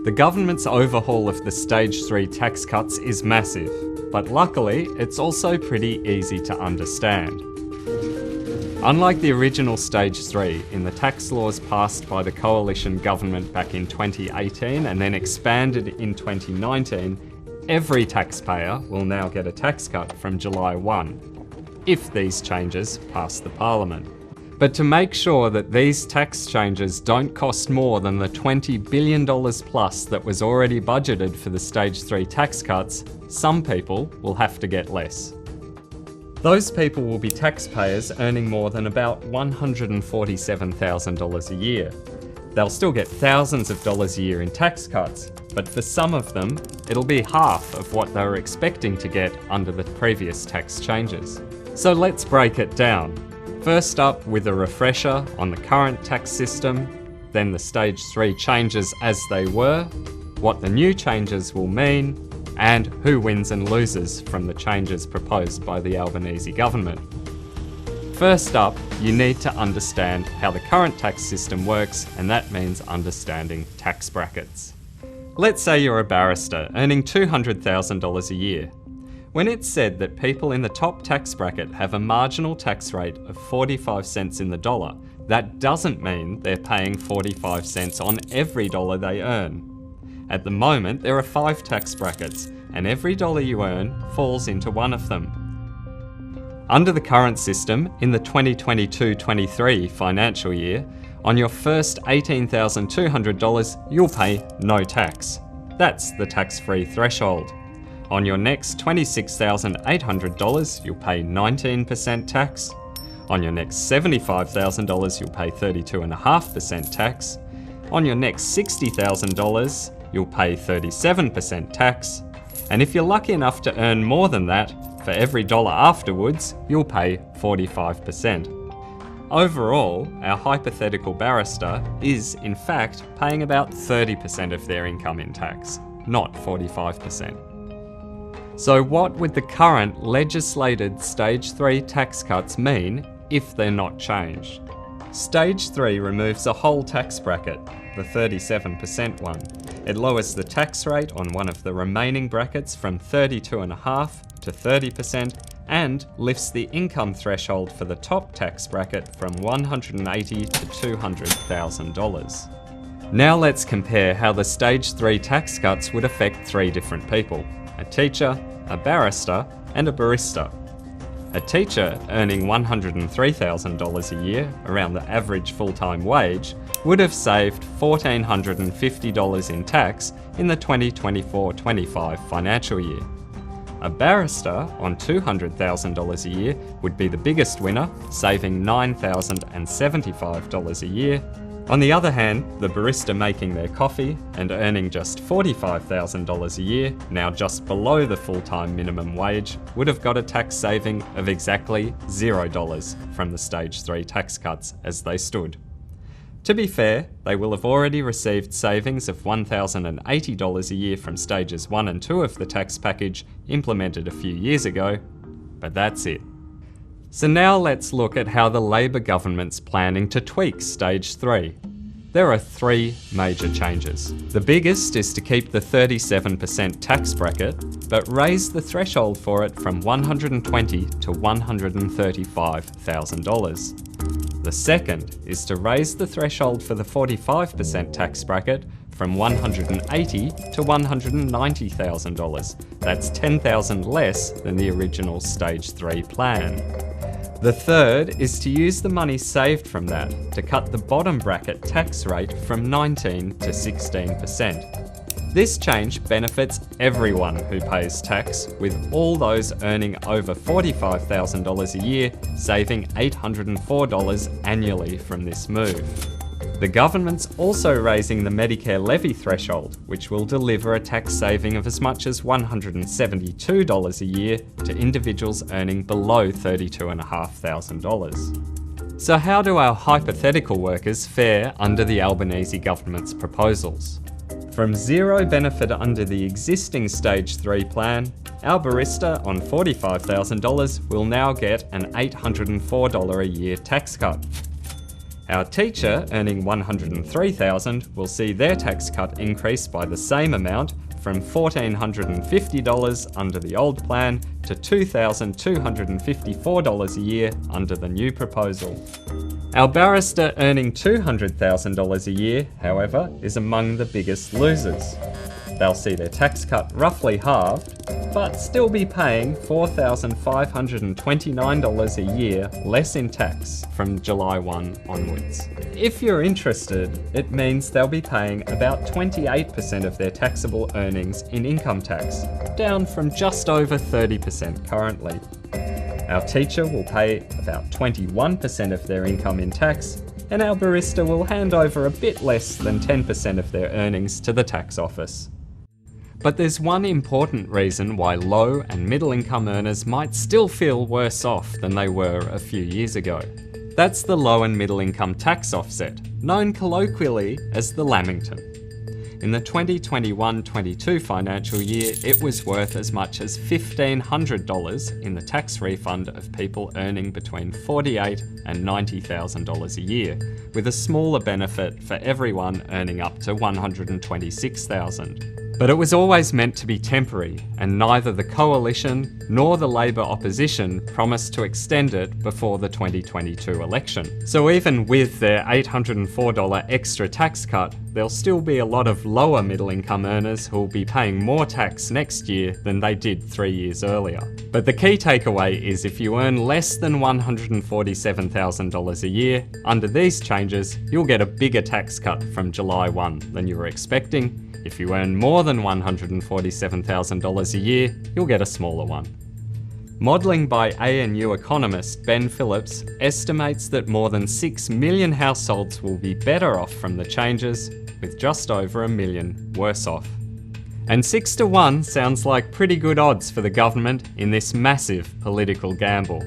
The government's overhaul of the Stage 3 tax cuts is massive, but luckily it's also pretty easy to understand. Unlike the original Stage 3 in the tax laws passed by the coalition government back in 2018 and then expanded in 2019, every taxpayer will now get a tax cut from July 1, if these changes pass the Parliament. But to make sure that these tax changes don't cost more than the $20 billion plus that was already budgeted for the Stage 3 tax cuts, some people will have to get less. Those people will be taxpayers earning more than about $147,000 a year. They'll still get thousands of dollars a year in tax cuts, but for some of them, it'll be half of what they were expecting to get under the previous tax changes. So let's break it down. First up with a refresher on the current tax system, then the Stage 3 changes as they were, what the new changes will mean, and who wins and loses from the changes proposed by the Albanese government. First up, you need to understand how the current tax system works, and that means understanding tax brackets. Let's say you're a barrister earning $200,000 a year. When it's said that people in the top tax bracket have a marginal tax rate of 45 cents in the dollar, that doesn't mean they're paying 45 cents on every dollar they earn. At the moment, there are 5 tax brackets, and every dollar you earn falls into one of them. Under the current system, in the 2022-23 financial year, on your first $18,200, you'll pay no tax. That's the tax-free threshold. On your next $26,800, you'll pay 19% tax. On your next $75,000, you'll pay 32.5% tax. On your next $60,000, you'll pay 37% tax. And if you're lucky enough to earn more than that, for every dollar afterwards, you'll pay 45%. Overall, our hypothetical barrister is, in fact, paying about 30% of their income in tax, not 45%. So what would the current legislated Stage 3 tax cuts mean if they're not changed? Stage 3 removes a whole tax bracket, the 37% one. It lowers the tax rate on one of the remaining brackets from 32.5% to 30% and lifts the income threshold for the top tax bracket from $180,000 to $200,000. Now let's compare how the Stage 3 tax cuts would affect 3 different people: a teacher, a barrister, and a barista. A teacher earning $103,000 a year, around the average full-time wage, would have saved $1,450 in tax in the 2024-25 financial year. A barrister on $200,000 a year would be the biggest winner, saving $9,075 a year. On the other hand, the barista making their coffee and earning just $45,000 a year, now just below the full-time minimum wage, would have got a tax saving of exactly $0 from the Stage 3 tax cuts as they stood. To be fair, they will have already received savings of $1,080 a year from Stages 1 and 2 of the tax package implemented a few years ago, but that's it. So now let's look at how the Labor government's planning to tweak Stage 3. There are 3 major changes. The biggest is to keep the 37% tax bracket, but raise the threshold for it from $120,000 to $135,000. The second is to raise the threshold for the 45% tax bracket from $180,000 to $190,000. That's $10,000 less than the original Stage 3 plan. The third is to use the money saved from that to cut the bottom bracket tax rate from 19% to 16%. This change benefits everyone who pays tax, with all those earning over $45,000 a year saving $804 annually from this move. The government's also raising the Medicare levy threshold, which will deliver a tax saving of as much as $172 a year to individuals earning below $32,500. So how do our hypothetical workers fare under the Albanese government's proposals? From zero benefit under the existing Stage 3 plan, our barista on $45,000 will now get an $804 a year tax cut. Our teacher earning $103,000 will see their tax cut increase by the same amount from $1,450 under the old plan to $2,254 a year under the new proposal. Our barrister earning $200,000 a year, however, is among the biggest losers. They'll see their tax cut roughly halved, but still be paying $4,529 a year less in tax from July 1 onwards. If you're interested, it means they'll be paying about 28% of their taxable earnings in income tax, down from just over 30% currently. Our teacher will pay about 21% of their income in tax, and our barrister will hand over a bit less than 10% of their earnings to the tax office. But there's one important reason why low and middle income earners might still feel worse off than they were a few years ago. That's the low and middle income tax offset, known colloquially as the Lamington. In the 2021-22 financial year, it was worth as much as $1,500 in the tax refund of people earning between $48,000 and $90,000 a year, with a smaller benefit for everyone earning up to $126,000. But it was always meant to be temporary, and neither the Coalition nor the Labor opposition promised to extend it before the 2022 election. So even with their $804 extra tax cut, there'll still be a lot of lower middle income earners who'll be paying more tax next year than they did 3 years earlier. But the key takeaway is if you earn less than $147,000 a year, under these changes, you'll get a bigger tax cut from July 1 than you were expecting. If you earn more than $147,000 a year, you'll get a smaller one. Modelling by ANU economist Ben Phillips estimates that more than 6 million households will be better off from the changes, with just over 1 million worse off. And 6-1 sounds like pretty good odds for the government in this massive political gamble.